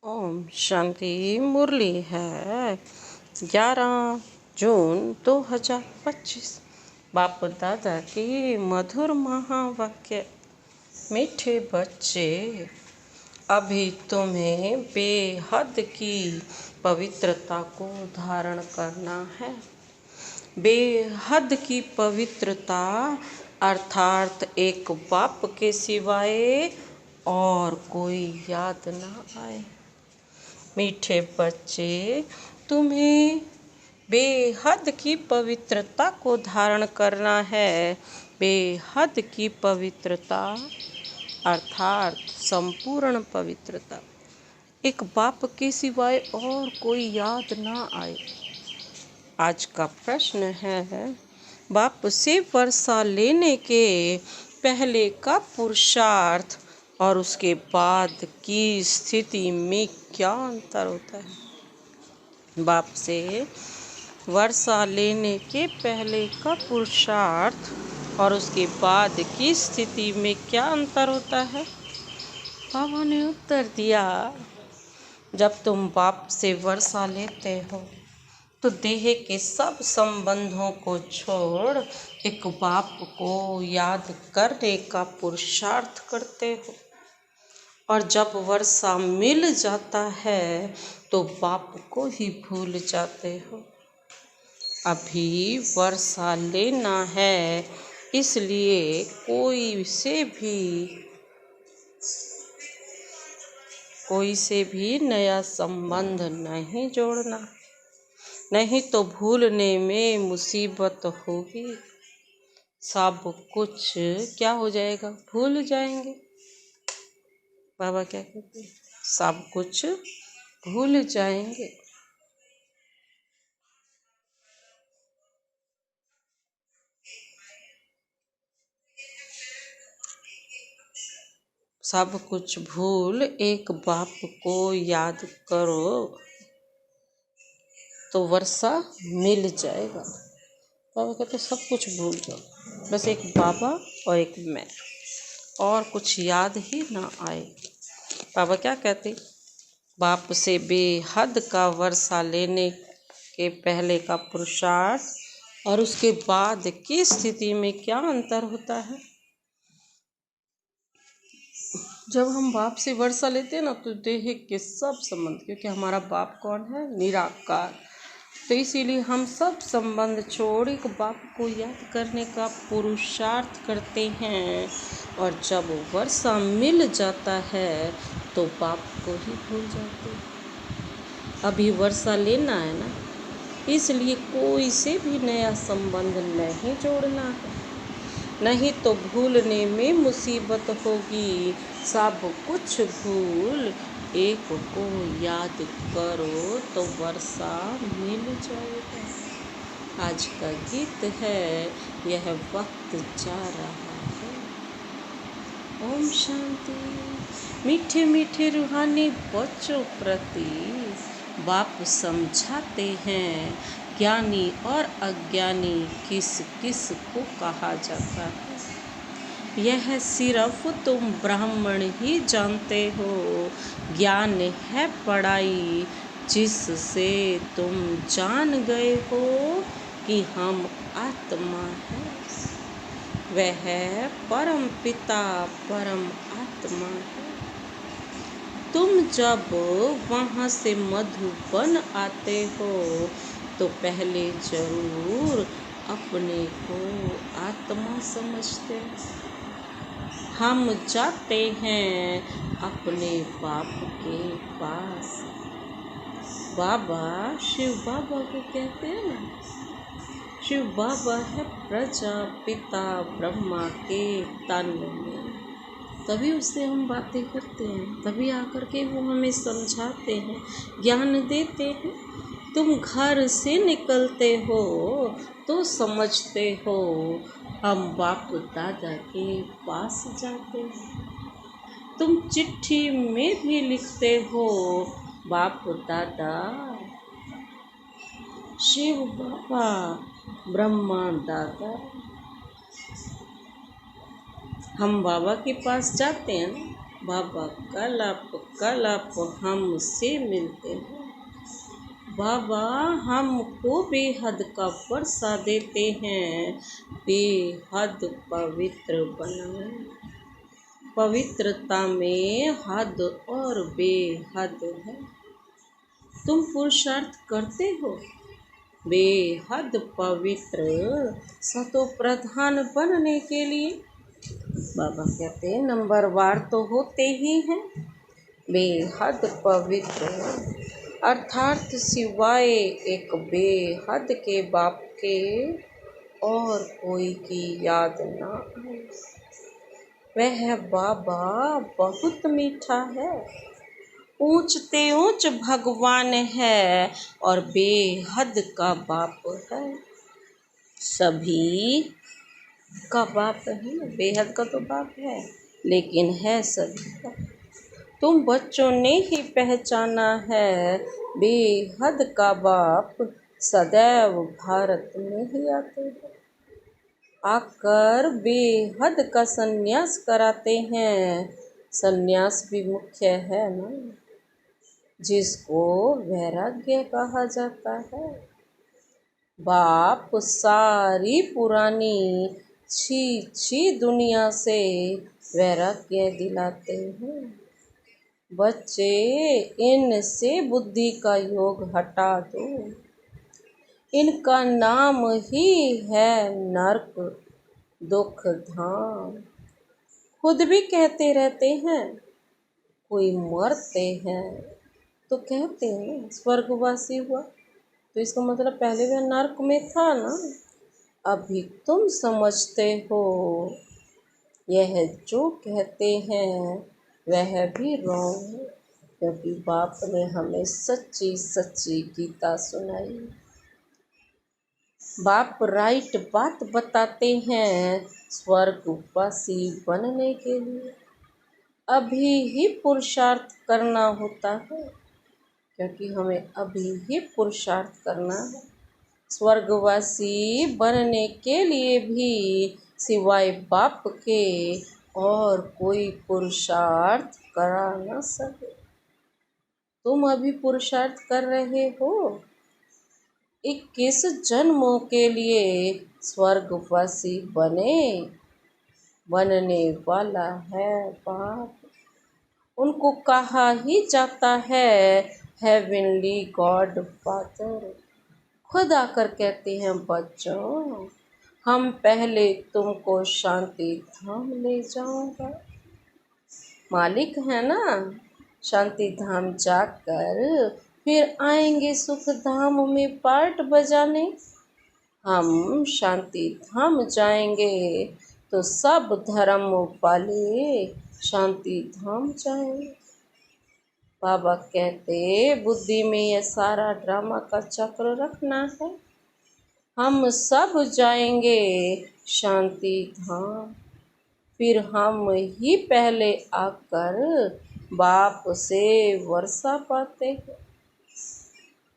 ओम शांति। मुरली है 11 जून 2025। बाप दादा की मधुर महावाक्य। मीठे बच्चे, अभी तुम्हें बेहद की पवित्रता को धारण करना है। बेहद की पवित्रता अर्थात एक बाप के सिवाय और कोई याद ना आए। मीठे बच्चे, तुम्हें बेहद की पवित्रता को धारण करना है। बेहद की पवित्रता अर्थात संपूर्ण पवित्रता, एक बाप के सिवाय और कोई याद ना आए। आज का प्रश्न है, बाप से वर्षा लेने के पहले का पुरुषार्थ और उसके बाद की स्थिति में क्या अंतर होता है। बाप से वर्षा लेने के पहले का पुरुषार्थ और उसके बाद की स्थिति में क्या अंतर होता है। बाबा ने उत्तर दिया, जब तुम बाप से वर्षा लेते हो तो देह के सब संबंधों को छोड़ एक बाप को याद करने का पुरुषार्थ करते हो, और जब वर्षा मिल जाता है तो बाप को ही भूल जाते हो। अभी वर्षा लेना है, इसलिए कोई से भी नया संबंध नहीं जोड़ना, नहीं तो भूलने में मुसीबत होगी। सब कुछ क्या हो जाएगा, भूल जाएंगे। बाबा क्या कहते हैं, सब कुछ भूल जाएंगे। सब कुछ भूल एक बाप को याद करो तो वर्षा मिल जाएगा। बाबा कहते सब कुछ भूल जाओ, बस एक बाबा और एक मैं, और कुछ याद ही ना आए। बाबा क्या कहते, बाप से बेहद का वर्षा लेने के पहले का पुरुषार्थ और उसके बाद की स्थिति में क्या अंतर होता है। जब हम बाप से वर्षा लेते हैं ना, तो देह के सब संबंध, क्योंकि हमारा बाप कौन है, निराकार, तो इसीलिए हम सब संबंध छोड़ एक बाप को याद करने का पुरुषार्थ करते हैं, और जब वर्षा मिल जाता है तो बाप को ही भूल जाते हैं। अभी वर्षा लेना है ना, इसलिए कोई से भी नया संबंध नहीं जोड़ना है, नहीं तो भूलने में मुसीबत होगी। सब कुछ भूल एक को याद करो तो वर्षा मिल जाएगा। आज का गीत है, यह वक्त जा रहा है। ओम शांति। मीठे मीठे रूहानी बच्चों प्रति बाप समझाते हैं, ज्ञानी और अज्ञानी किस किस को कहा जाता है। यह सिर्फ तुम ब्राह्मण ही जानते हो। ज्ञान है पढ़ाई जिससे तुम जान गए हो कि हम आत्मा है। वह परम पिता परम आत्मा है। तुम जब वहाँ से मधुबन आते हो तो पहले जरूर अपने को आत्मा समझते। हम जाते हैं अपने बाप के पास। बाबा शिव बाबा को कहते हैं ना, शिव बाबा है प्रजापिता ब्रह्मा के तन में, तभी उससे हम बातें करते हैं, तभी आकर के वो हमें समझाते हैं, ज्ञान देते हैं। तुम घर से निकलते हो तो समझते हो हम बाप दादा के पास जाते हैं। तुम चिट्ठी में भी लिखते हो बाप दादा, शिव बाबा, ब्रह्मा दादा। हम बाबा के पास जाते हैं, बाबा कलप कलप हमसे मिलते हैं। बाबा हमको बेहद का वर्षा देते हैं, बेहद पवित्र बनाए। पवित्रता में हद और बेहद है। तुम पुरुषार्थ करते हो बेहद पवित्र सतो प्रधान बनने के लिए। बाबा कहते हैं नंबरवार तो होते ही हैं, बेहद पवित्र अर्थात सिवाय एक बेहद के बाप के और कोई की याद ना आए। वह बाबा बहुत मीठा है, ऊंचते ऊंच भगवान है और बेहद का बाप है। सभी का बाप है, बेहद का तो बाप है लेकिन है सभी का। तुम बच्चों ने ही पहचाना है बेहद का बाप सदैव भारत में ही आते हैं, आकर बेहद का संन्यास कराते हैं। संन्यास भी मुख्य है ना, जिसको वैराग्य कहा जाता है। बाप सारी पुरानी छी दुनिया से वैराग्य दिलाते हैं। बच्चे इनसे बुद्धि का योग हटा दो, इनका नाम ही है नरक दुख धाम। खुद भी कहते रहते हैं, कोई मरते हैं तो कहते हैं स्वर्गवासी हुआ, तो इसका मतलब पहले वह नरक में था ना। अभी तुम समझते हो यह जो कहते हैं वह भी रॉन्ग है, क्योंकि बाप ने हमें सच्ची सच्ची गीता सुनाई। बाप राइट बात बताते हैं स्वर्गवासी बनने के लिए अभी ही पुरुषार्थ करना होता है, क्योंकि हमें अभी ही पुरुषार्थ करना है। स्वर्गवासी बनने के लिए भी सिवाय बाप के और कोई पुरुषार्थ करा न सके। तुम अभी पुरुषार्थ कर रहे हो, 21 जन्मों के लिए स्वर्गवासी बनने वाला है बाप। उनको कहा ही जाता है हेवनली गॉड फादर। खुद आकर कहते हैं बच्चों हम पहले तुमको शांति धाम ले जाऊंगा। मालिक है ना, शांति धाम जाकर फिर आएंगे सुख धाम में पार्ट बजाने। हम शांति धाम जाएंगे तो सब धर्म वाले शांति धाम जाएंगे। बाबा कहते बुद्धि में यह सारा ड्रामा का चक्र रखना है। हम सब जाएंगे शांति धाम, फिर हम ही पहले आकर बाप से वर्षा पाते हैं।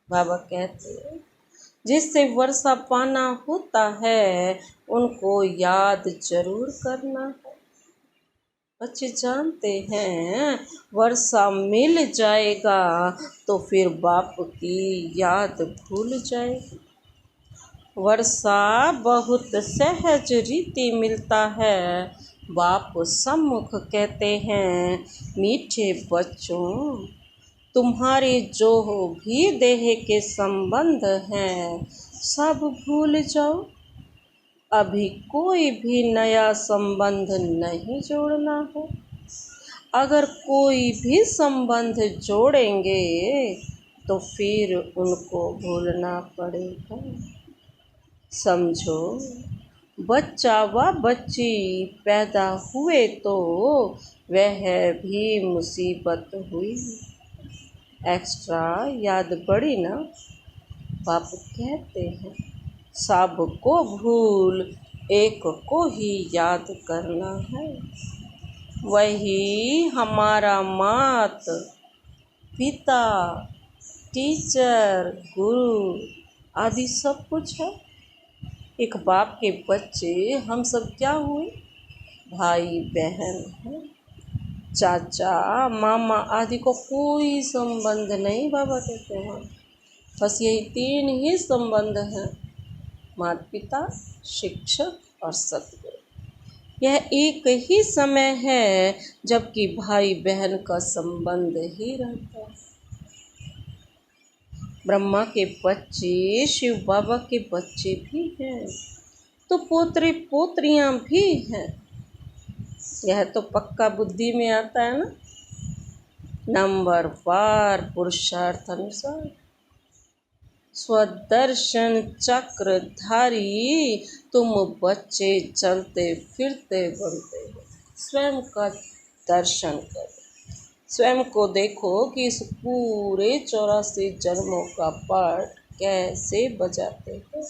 बाबा कहते हैं जिससे वर्षा पाना होता है उनको याद जरूर करना है। बच्चे जानते हैं वर्षा मिल जाएगा तो फिर बाप की याद भूल जाएगी। वर्षा बहुत सहज रीति मिलता है। बाप सम्मुख कहते हैं मीठे बच्चों तुम्हारे जो भी देह के संबंध हैं सब भूल जाओ। अभी कोई भी नया संबंध नहीं जोड़ना है। अगर कोई भी संबंध जोड़ेंगे तो फिर उनको भूलना पड़ेगा। समझो बच्चा व बच्ची पैदा हुए तो वह भी मुसीबत हुई, एक्स्ट्रा याद बढ़ी ना। बाप कहते हैं सबको भूल एक को ही याद करना है। वही हमारा मात पिता टीचर गुरु आदि सब कुछ है। एक बाप के बच्चे हम सब क्या हुए, भाई बहन हैं। चाचा मामा आदि को कोई संबंध नहीं बाबा कहते हैं। बस यही 3 ही संबंध हैं, माता पिता, शिक्षक और सतगुरु। यह एक ही समय है जबकि भाई बहन का संबंध ही रहता है। ब्रह्मा के बच्चे शिव बाबा के बच्चे भी हैं, तो पोतरे पोतरियां भी हैं। यह तो पक्का बुद्धि में आता है ना। नंबर वार पुरुषार्थ अनुसार स्वदर्शन चक्रधारी तुम बच्चे चलते फिरते बनते हो। स्वयं का दर्शन करो, स्वयं को देखो कि इस पूरे 84 जन्मों का पाठ कैसे बजाते हैं।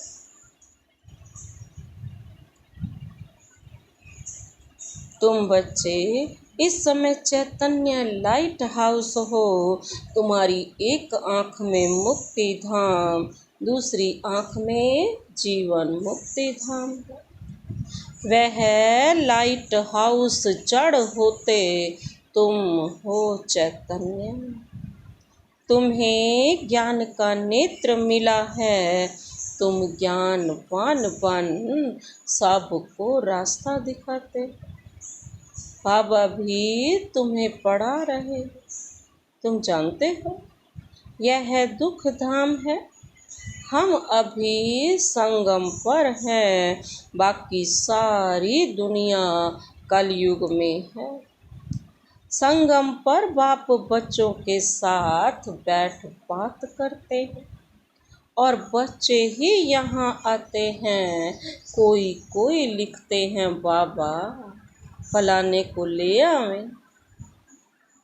तुम बच्चे इस समय चैतन्य लाइट हाउस हो। तुम्हारी एक आँख में मुक्ति धाम, दूसरी आँख में जीवन मुक्ति धाम। वह लाइट हाउस जड़ होते तुम हो चैतन्य। तुम्हें ज्ञान का नेत्र मिला है, तुम ज्ञानवान बन सबको रास्ता दिखाते। बाबा भी तुम्हें पढ़ा रहे, तुम जानते हो यह दुख धाम है। हम अभी संगम पर हैं, बाकी सारी दुनिया कलयुग में है। संगम पर बाप बच्चों के साथ बैठ बात करते हैं और बच्चे ही यहाँ आते हैं। कोई कोई लिखते हैं बाबा फलाने को ले आवें,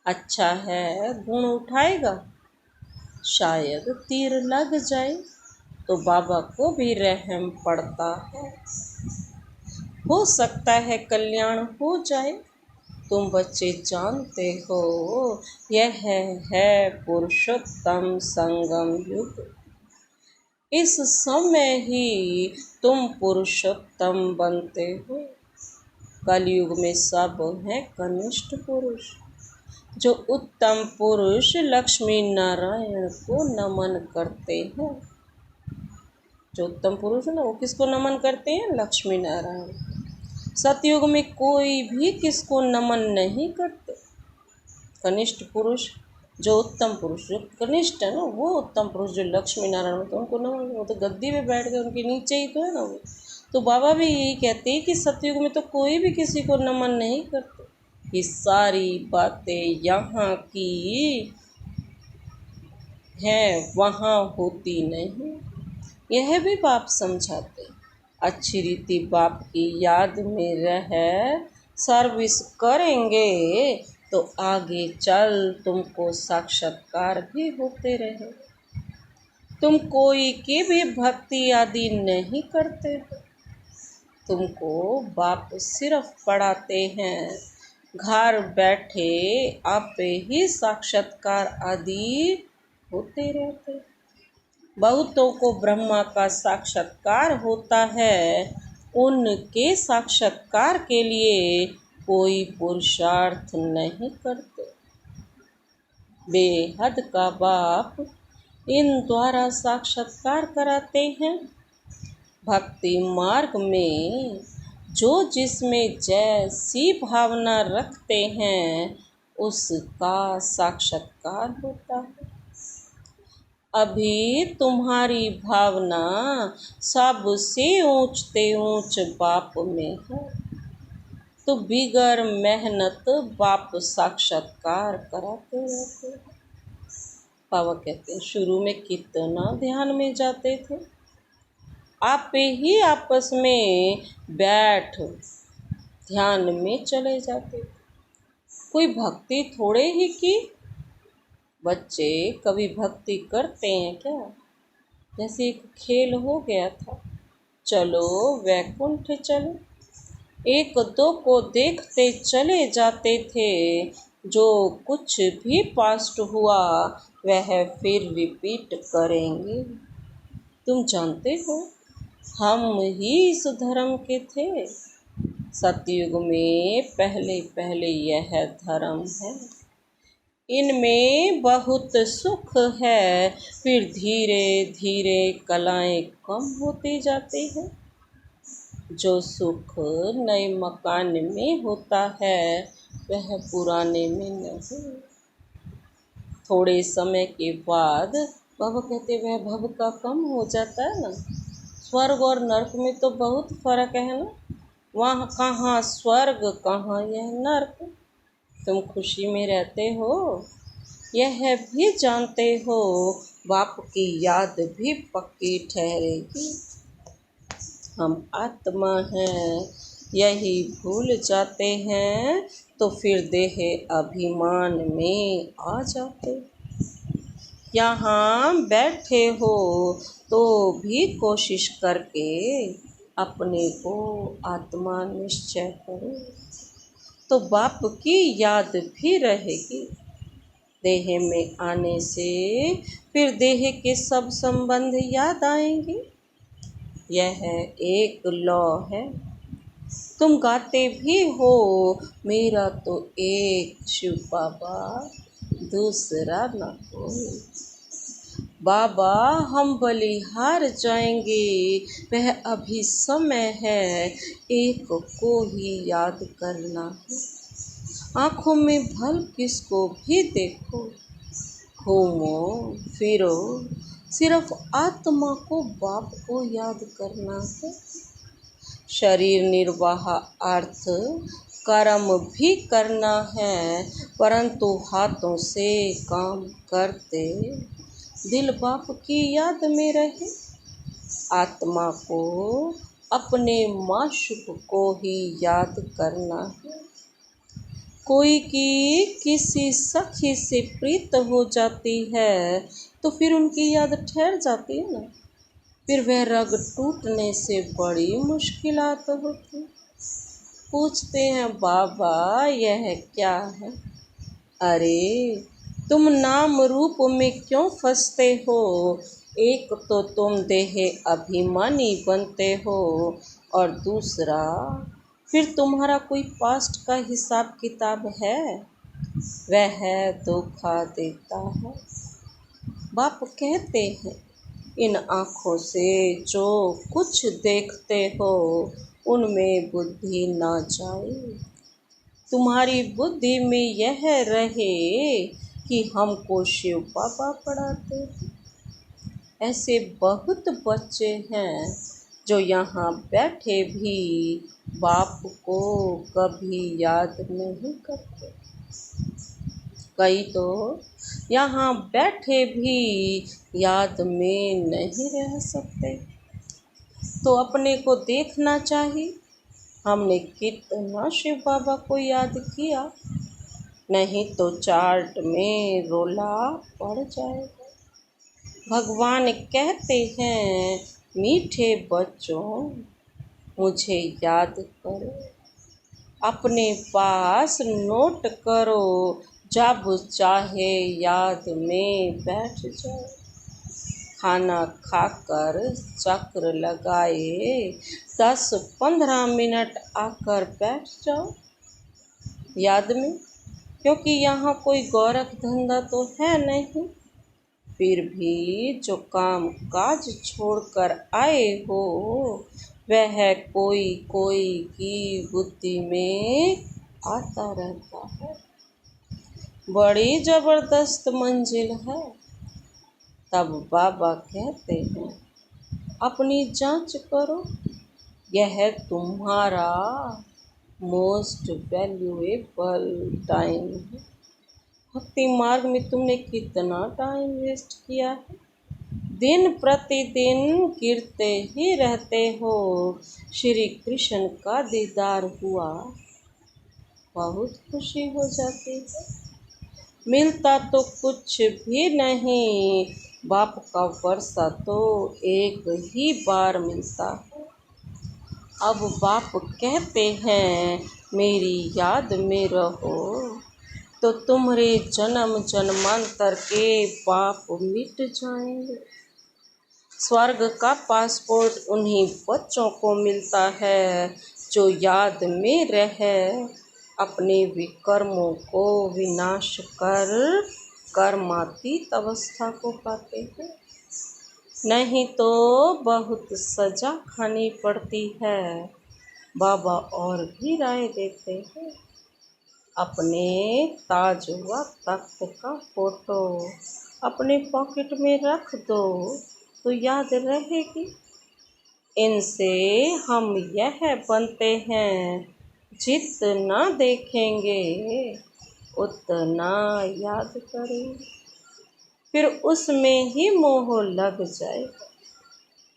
अच्छा है गुण उठाएगा, शायद तीर लग जाए तो बाबा को भी रहम पड़ता है, हो सकता है कल्याण हो जाए। तुम बच्चे जानते हो यह है पुरुषोत्तम संगम युग। इस समय ही तुम पुरुषोत्तम बनते हो। कलयुग में सब हैं कनिष्ठ पुरुष। जो उत्तम पुरुष लक्ष्मी नारायण को नमन करते हैं। जो उत्तम पुरुष है ना, वो किसको नमन करते हैं? लक्ष्मी नारायण। सतयुग में कोई भी किसको नमन नहीं करते। कनिष्ठ पुरुष, जो उत्तम पुरुष, जो कनिष्ठ है ना, वो उत्तम पुरुष जो लक्ष्मी नारायण होते हैं उनको नमन। वो तो गद्दी पे बैठ गए, उनके नीचे ही तो है ना वो। तो बाबा भी यही कहते हैं कि सतयुग में तो कोई भी किसी को नमन नहीं करते। ये सारी बातें यहाँ की हैं, वहाँ होती नहीं। यह भी बाप समझाते। अच्छी रीति बाप की याद में रह सर्विस करेंगे तो आगे चल तुमको साक्षात्कार भी होते रहे। तुम कोई की भी भक्ति आदि नहीं करते हो, तुमको बाप सिर्फ पढ़ाते हैं। घर बैठे आपे ही साक्षात्कार आदि होते रहते। बहुतों को ब्रह्मा का साक्षात्कार होता है, उनके साक्षात्कार के लिए कोई पुरुषार्थ नहीं करते। बेहद का बाप इन द्वारा साक्षात्कार कराते हैं। भक्ति मार्ग में जो जिसमें जैसी भावना रखते हैं उसका साक्षात्कार होता है। अभी तुम्हारी भावना सबसे ऊंचते ऊंच बाप में है, तो बिगर मेहनत बाप साक्षात्कार कराते रहते हैं। बाबा कहते हैं शुरू में कितना ध्यान में जाते थे, आप ही आपस में बैठ ध्यान में चले जाते। कोई भक्ति थोड़े ही की। बच्चे कभी भक्ति करते हैं क्या? जैसे एक खेल हो गया था, चलो वैकुंठ चलो, एक दो को देखते चले जाते थे। जो कुछ भी पास्ट हुआ वह फिर रिपीट करेंगे। तुम जानते हो हम ही इस धर्म के थे। सतयुग में पहले पहले यह धर्म है, इनमें बहुत सुख है, फिर धीरे धीरे कलाएं कम होते जाते हैं। जो सुख नए मकान में होता है वह पुराने में नहीं। थोड़े समय के बाद बाबा कहते वह भव का कम हो जाता है ना। स्वर्ग और नर्क में तो बहुत फर्क है ना। वहाँ कहाँ स्वर्ग कहाँ यह नर्क। तुम खुशी में रहते हो यह भी जानते हो, बाप की याद भी पक्की ठहरेगी। हम आत्मा हैं यही भूल जाते हैं, तो फिर देह अभिमान में आ जाते। यहाँ बैठे हो तो भी कोशिश करके अपने को आत्मा निश्चय करो, तो बाप की याद भी रहेगी। देह में आने से फिर देह के सब संबंध याद आएंगे। यह एक लौ है। तुम गाते भी हो मेरा तो एक शिव बाबा, दूसरा न कोई। बाबा हम बलिहार जाएंगे, वह अभी समय है, एक को ही याद करना है। आँखों में भल किसको भी देखो, घूमो फिरो, सिर्फ आत्मा को बाप को याद करना है। शरीर निर्वाह अर्थ कर्म भी करना है, परंतु हाथों से काम करते दिल बाप की याद में रहे। आत्मा को अपने माशूक को ही याद करना है। कोई की किसी सखी से प्रीत हो जाती है तो फिर उनकी याद ठहर जाती है ना। फिर वह रग टूटने से बड़ी मुश्किलात होती। पूछते हैं बाबा यह क्या है। अरे तुम नाम रूप में क्यों फंसते हो। एक तो तुम देह अभिमानी बनते हो और दूसरा फिर तुम्हारा कोई पास्ट का हिसाब किताब है, वह धोखा देता है। बाप कहते हैं इन आँखों से जो कुछ देखते हो उनमें बुद्धि ना जाए। तुम्हारी बुद्धि में यह रहे कि हमको शिव बाबा पढ़ाते हैं। ऐसे बहुत बच्चे हैं जो यहाँ बैठे भी बाप को कभी याद नहीं करते। कई तो यहाँ बैठे भी याद में नहीं रह सकते। तो अपने को देखना चाहिए हमने कितना शिव बाबा को याद किया, नहीं तो चार्ट में रोला पड़ जाएगा। भगवान कहते हैं मीठे बच्चों मुझे याद करो, अपने पास नोट करो, जब चाहे याद में बैठ जाओ। खाना खाकर चक्र लगाए 10-15 मिनट आकर बैठ जाओ याद में, क्योंकि यहाँ कोई गोरख धंधा तो है नहीं। फिर भी जो काम काज छोड़कर आए हो वह कोई कोई की बुद्धि में आता रहता है। बड़ी जबरदस्त मंजिल है। तब बाबा कहते हैं अपनी जांच करो, यह तुम्हारा मोस्ट वैल्यूएबल टाइम है। भक्ति मार्ग में तुमने कितना टाइम वेस्ट किया है। दिन प्रतिदिन गिरते ही रहते हो। श्री कृष्ण का दीदार हुआ, बहुत खुशी हो जाती है। मिलता तो कुछ भी नहीं, बाप का वर्षा तो एक ही बार मिलता है। अब बाप कहते हैं मेरी याद में रहो, तो तुम्हारे जन्म जन्मांतर के पाप मिट जाएंगे। स्वर्ग का पासपोर्ट उन्हीं बच्चों को मिलता है जो याद में रहे अपने विकर्मों को विनाश कर कर्मातीत अवस्था को पाते हैं। नहीं तो बहुत सजा खानी पड़ती है। बाबा और भी राय देते हैं, अपने ताज व तख्त का फोटो अपने पॉकेट में रख दो तो याद रहेगी। इनसे हम यह बनते हैं, जितना देखेंगे उतना याद करेंगे, फिर उसमें ही मोह लग जाएगा।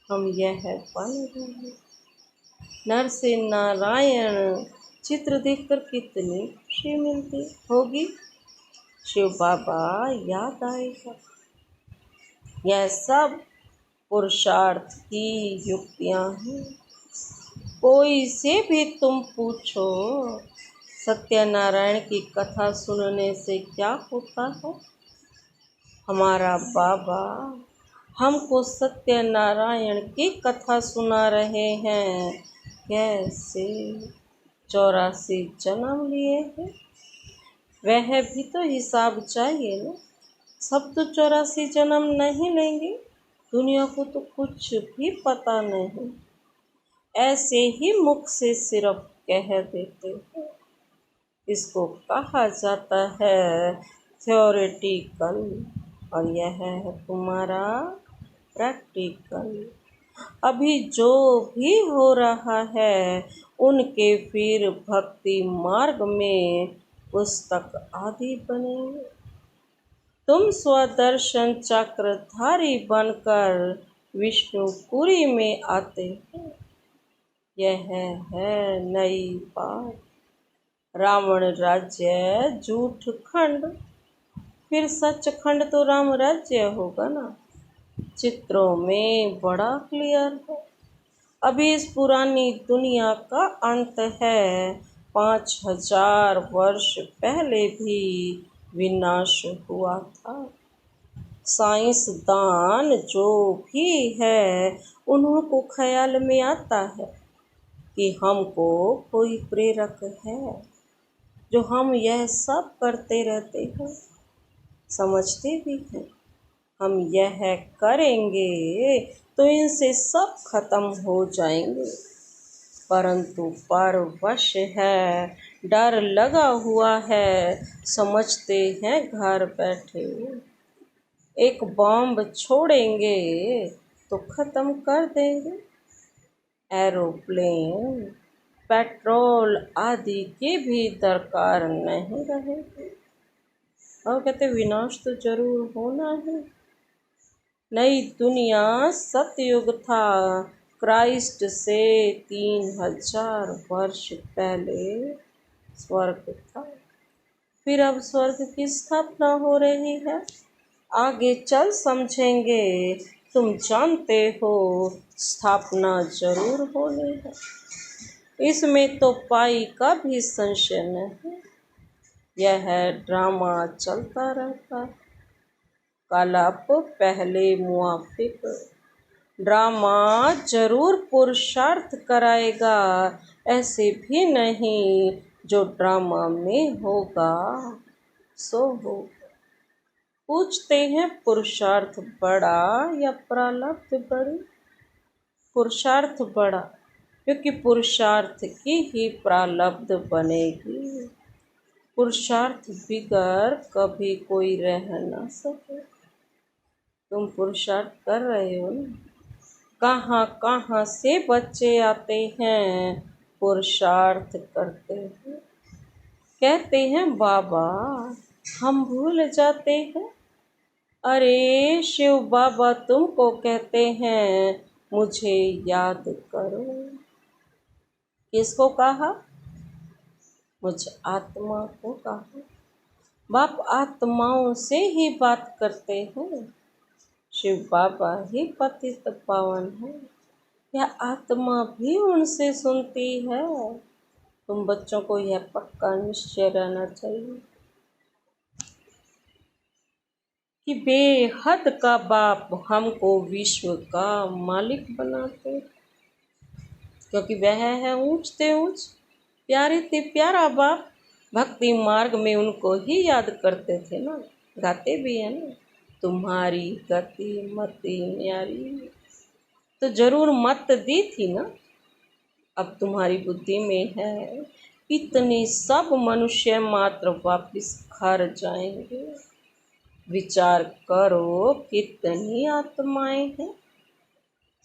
हम यह बन रहे। नर से नारायण चित्र देखकर कितनी खुशी मिलती होगी। शिव बाबा याद आएगा। यह सब पुरुषार्थ की युक्तियां हैं। कोई से भी तुम पूछो, सत्यनारायण की कथा सुनने से क्या होता है। हमारा बाबा हमको सत्यनारायण की कथा सुना रहे हैं। कैसे 84 जन्म लिए हैं, वह भी तो हिसाब चाहिए ना। सब तो 84 जन्म नहीं लेंगे, दुनिया को तो कुछ भी पता नहीं, ऐसे ही मुख से सिर्फ कह देते हैं। इसको कहा जाता है थ्योरेटिकल, और यह है तुम्हारा प्रैक्टिकल। अभी जो भी हो रहा है उनके फिर भक्ति मार्ग में पुस्तक आदि बनेंगे। तुम स्वदर्शन चक्रधारी बनकर विष्णुपुरी में आते हो। यह है नई बात। रावण राज्य झूठ खंड, फिर सच खंड तो राम राज्य होगा ना। चित्रों में बड़ा क्लियर है। अभी इस पुरानी दुनिया का अंत है। 5000 वर्ष पहले भी विनाश हुआ था। साइंसदान जो भी है उन्हों को ख्याल में आता है कि हमको कोई प्रेरक है जो हम यह सब करते रहते हैं। समझते भी हैं हम यह करेंगे तो इनसे सब खत्म हो जाएंगे, परंतु परवश है, डर लगा हुआ है। समझते हैं घर बैठे एक बॉम्ब छोड़ेंगे तो खत्म कर देंगे। एरोप्लेन, पेट्रोल आदि के भी दरकार नहीं रहेगी। और कहते विनाश तो जरूर होना है। नई दुनिया सतयुग था, क्राइस्ट से 3000 वर्ष पहले स्वर्ग था। फिर अब स्वर्ग की स्थापना हो रही है। आगे चल समझेंगे। तुम जानते हो स्थापना जरूर होनी है, इसमें तो पाई का भी संशय नहीं। यह ड्रामा चलता रहता, कलप पहले मुआफिक। ड्रामा जरूर पुरुषार्थ कराएगा, ऐसे भी नहीं जो ड्रामा में होगा सो होगा। पूछते हैं पुरुषार्थ बड़ा या प्रारब्ध बड़ी। पुरुषार्थ बड़ा, क्योंकि पुरुषार्थ की ही प्रारब्ध बनेगी। पुरुषार्थ बिगर कभी कोई रह ना सके। तुम पुरुषार्थ कर रहे हो ना। कहाँ कहाँ से बच्चे आते हैं, पुरुषार्थ करते हैं। कहते हैं बाबा हम भूल जाते हैं। अरे शिव बाबा तुमको कहते हैं मुझे याद करो। किसको कहा? मुझ आत्मा को कहा। बाप आत्माओं से ही बात करते हैं। शिव बाबा ही पतित पावन है, यह आत्मा भी उनसे सुनती है। तुम बच्चों को यह पक्का निश्चय रहना चाहिए कि बेहद का बाप हमको विश्व का मालिक बनाते। क्योंकि वह है ऊंच ते ऊंच, प्यारे ते प्यारा बाप। भक्ति मार्ग में उनको ही याद करते थे ना, गाते भी है ना, तुम्हारी गति मति न्यारी। तो जरूर मत दी थी ना, अब तुम्हारी बुद्धि में है। इतने सब मनुष्य मात्र वापिस घर जाएंगे। विचार करो कितनी आत्माएं हैं,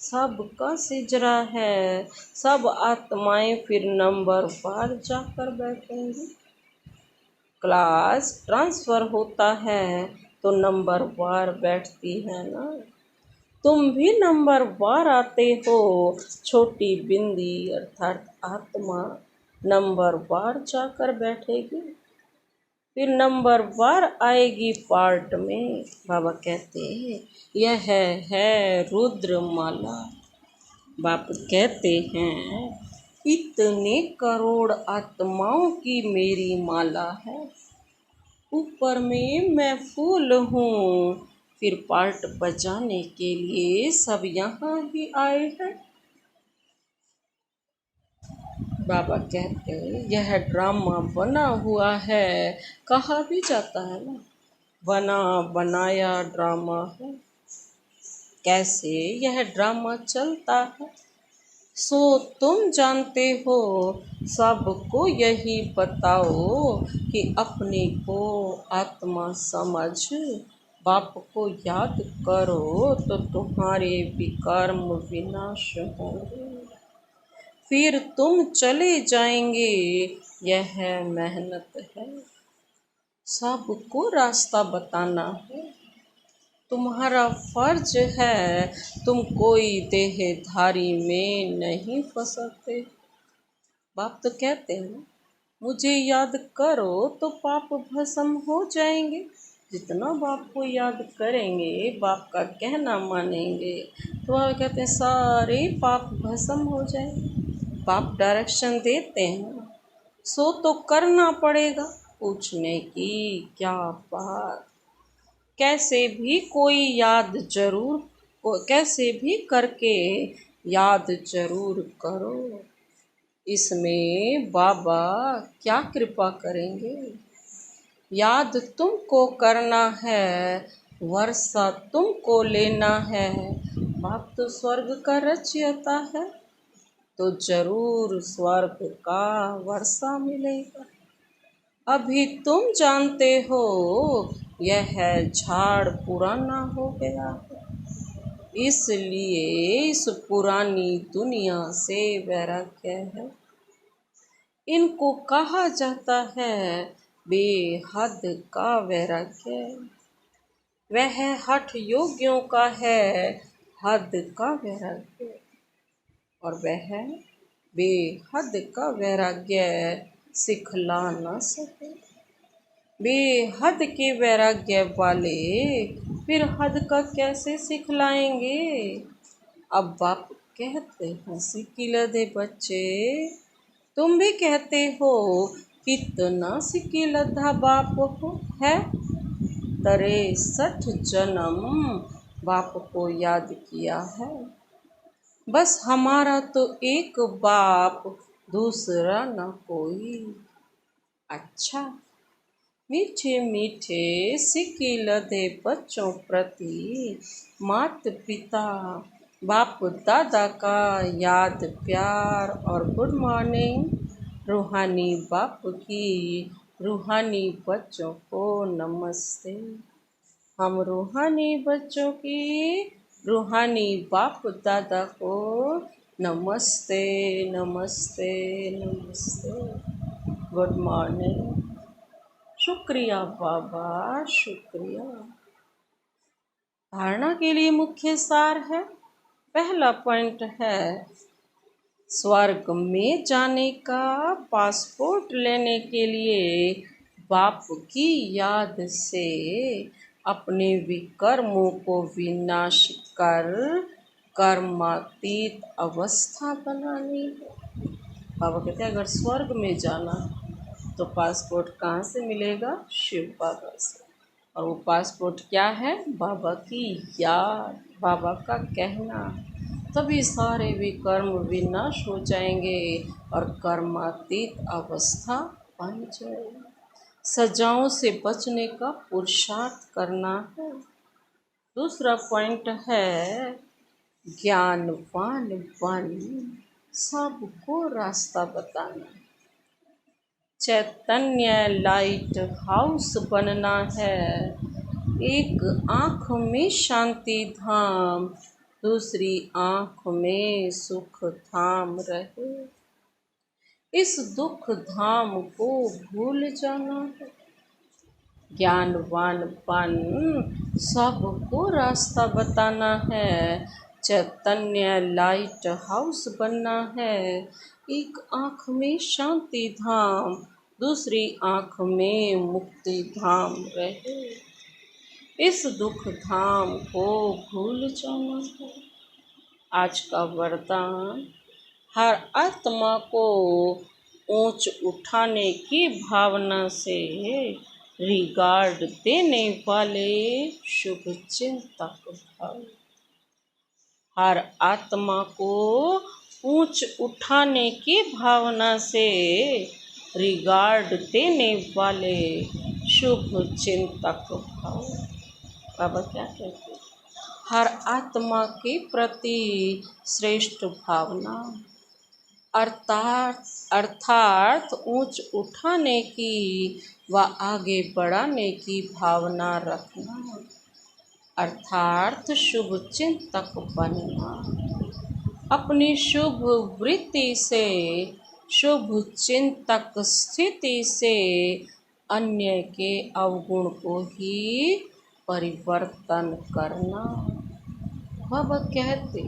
सबका सिजरा है। सब आत्माएं फिर नंबर वार जाकर बैठेंगी। क्लास ट्रांसफर होता है तो नंबर वार बैठती है ना। तुम भी नंबर वार आते हो, छोटी बिंदी अर्थात आत्मा नंबर वार जाकर बैठेगी। फिर नंबर वार आएगी पार्ट में। बाबा कहते हैं यह है रुद्रमाला। बाप कहते हैं इतने करोड़ आत्माओं की मेरी माला है, ऊपर में मैं फूल हूँ। फिर पार्ट बजाने के लिए सब यहाँ ही आए हैं। बाबा कहते हैं यह ड्रामा बना हुआ है, कहा भी जाता है ना, बना बनाया ड्रामा है। कैसे यह ड्रामा चलता है सो तुम जानते हो, सबको यही बताओ कि अपने को आत्मा समझ। बाप को याद करो तो तुम्हारे विकर्म विनाश होंगे। फिर तुम चले जाएंगे, यह मेहनत है, सबको रास्ता बताना है। तुम्हारा फर्ज है, तुम कोई देहधारी में नहीं फंसते। बाप तो कहते हैं ना, मुझे याद करो तो पाप भस्म हो जाएंगे। जितना बाप को याद करेंगे, बाप का कहना मानेंगे, तो आप कहते हैं सारे पाप भस्म हो जाएंगे। बाप डायरेक्शन देते हैं, सो तो करना पड़ेगा। पूछने की क्या बात, कैसे भी कोई याद जरूर, कैसे भी करके याद जरूर करो। इसमें बाबा क्या कृपा करेंगे। याद तुमको करना है, वर्षा तुमको लेना है। बाप तो स्वर्ग का रचयिता है, तो जरूर स्वर्ग का वर्षा मिलेगा। अभी तुम जानते हो यह झाड़ पुराना हो गया है, इसलिए इस पुरानी दुनिया से वैराग्य है। इनको कहा जाता है बेहद का वैराग्य। वह हठ योगियों का है हद का वैराग्य, और वह बेहद का वैराग्य सिखला न सके। बेहद के वैराग्य वाले फिर हद का कैसे सिखलाएंगे। अब बाप कहते हैं सिकिलधे बच्चे, तुम भी कहते हो कितना सिकिलधा बाप हो है। 63 जन्म बाप को याद किया है, बस हमारा तो एक बाप दूसरा न कोई। अच्छा, मीठे मीठे सिकिलधे बच्चों प्रति माता पिता बाप दादा का याद प्यार और गुड मॉर्निंग। रूहानी बाप की रूहानी बच्चों को नमस्ते। हम रूहानी बच्चों की रूहानी बाप दादा को नमस्ते नमस्ते नमस्ते। Good morning. शुक्रिया बाबा, शुक्रिया। धारणा के लिए मुख्य सार है, पहला पॉइंट है स्वर्ग में जाने का पासपोर्ट लेने के लिए बाप की याद से अपने विकर्मों को विनाश कर कर्मातीत अवस्था बनानी है। बाबा कहते हैं अगर स्वर्ग में जाना तो पासपोर्ट कहाँ से मिलेगा, शिव बाबा से। और वो पासपोर्ट क्या है, बाबा की याद, बाबा का कहना। तभी सारे विकर्म विनाश हो जाएंगे और कर्मातीत अवस्था बन जाएगी। सजाओं से बचने का पुरुषार्थ करना है। दूसरा पॉइंट है ज्ञानवान बन सबको रास्ता बताना। चैतन्य लाइट हाउस बनना है। एक आँख में शांति धाम, दूसरी आँख में सुख धाम रहे। इस दुख धाम को भूल जाना है। ज्ञानवान बन सबको रास्ता बताना है। चैतन्य लाइट हाउस बनना है। एक आँख में शांति धाम, दूसरी आँख में मुक्ति धाम रहे। इस दुख धाम को भूल जाना है। आज का वरदान, हर आत्मा को ऊंच उठाने की भावना से रिगार्ड देने वाले शुभ चिंतक भव। हर आत्मा को ऊंच उठाने की भावना से रिगार्ड देने वाले शुभ चिंतक भव। बाबा क्या कहते हैं? हर आत्मा के प्रति श्रेष्ठ भावना अर्थात ऊंच उठाने की व आगे बढ़ाने की भावना रखना, अर्थात शुभ चिंतक बनना। अपनी शुभ वृत्ति से, शुभ चिंतक स्थिति से अन्य के अवगुण को ही परिवर्तन करना। बाबा कहते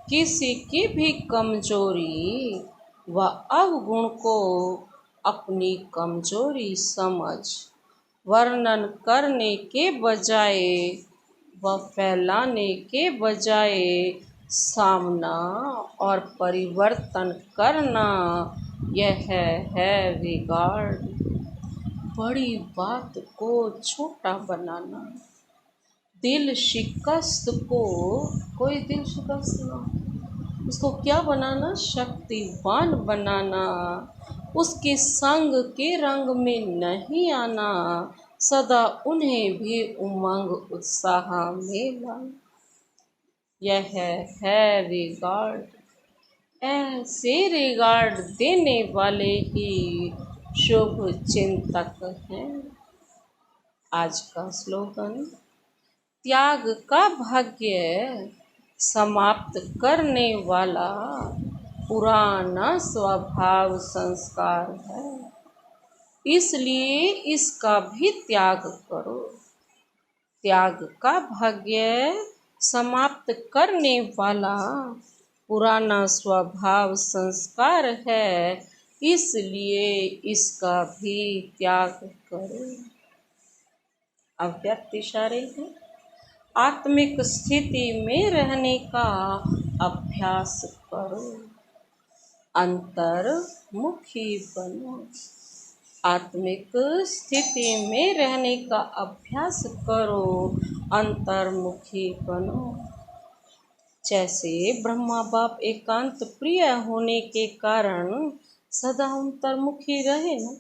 किसी की भी कमजोरी व अवगुण को अपनी कमजोरी समझ वर्णन करने के बजाय व फैलाने के बजाय सामना और परिवर्तन करना, यह है रिगार्ड। बड़ी बात को छोटा बनाना, दिल शिकस्त को कोई दिल शिकस्त ना, उसको क्या बनाना? शक्तिवान बनाना। उसके संग के रंग में नहीं आना, सदा उन्हें भी उमंग उत्साह में लाना, यह है रिगार्ड। ऐसे रिगार्ड देने वाले ही शुभ चिंतक हैं। आज का स्लोगन, त्याग का भाग्य समाप्त करने वाला पुराना स्वभाव संस्कार है, इसलिए इसका भी त्याग करो। त्याग का भाग्य समाप्त करने वाला पुराना स्वभाव संस्कार है, इसलिए इसका भी त्याग करो। अव्यक्त इशारे हैं। आत्मिक स्थिति में रहने का अभ्यास करो, अंतर्मुखी बनो। आत्मिक स्थिति में रहने का अभ्यास करो, अंतर्मुखी बनो। जैसे ब्रह्मा बाप एकांत प्रिय होने के कारण सदा अंतर्मुखी रहे ना,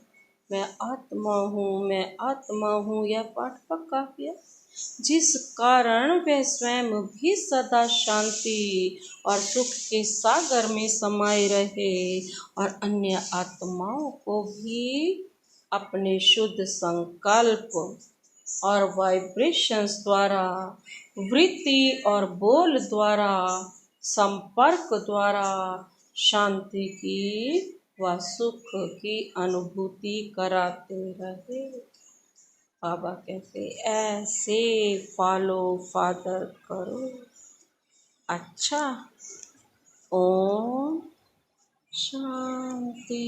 मैं आत्मा हूँ, मैं आत्मा हूँ, यह पाठ पक्का किया, जिस कारण वह स्वयं भी सदा शांति और सुख के सागर में समाये रहे और अन्य आत्माओं को भी अपने शुद्ध संकल्प और वाइब्रेशंस द्वारा, वृत्ति और बोल द्वारा, संपर्क द्वारा शांति की व सुख की अनुभूति कराते रहे। बाबा कहते ऐसे फॉलो फादर करो। अच्छा, ओम शांति।